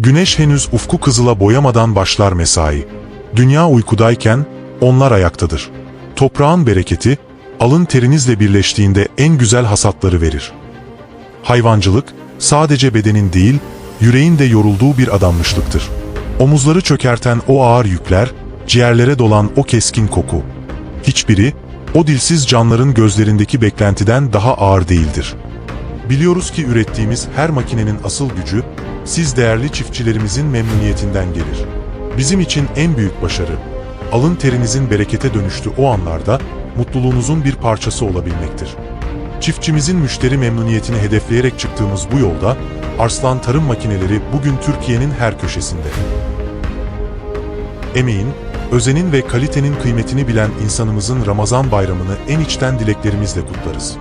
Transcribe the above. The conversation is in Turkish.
Güneş henüz ufku kızıla boyamadan başlar mesai. Dünya uykudayken onlar ayaktadır. Toprağın bereketi, alın terinizle birleştiğinde en güzel hasatları verir. Hayvancılık, sadece bedenin değil, yüreğin de yorulduğu bir adanmışlıktır. Omuzları çökerten o ağır yükler, ciğerlere dolan o keskin koku. Hiçbiri, o dilsiz canların gözlerindeki beklentiden daha ağır değildir. Biliyoruz ki ürettiğimiz her makinenin asıl gücü, siz değerli çiftçilerimizin memnuniyetinden gelir. Bizim için en büyük başarı, alın terinizin berekete dönüştüğü o anlarda, mutluluğunuzun bir parçası olabilmektir. Çiftçimizin müşteri memnuniyetini hedefleyerek çıktığımız bu yolda, Arslan Tarım Makineleri bugün Türkiye'nin her köşesinde. Emeğin, özenin ve kalitenin kıymetini bilen insanımızın Ramazan bayramını en içten dileklerimizle kutlarız.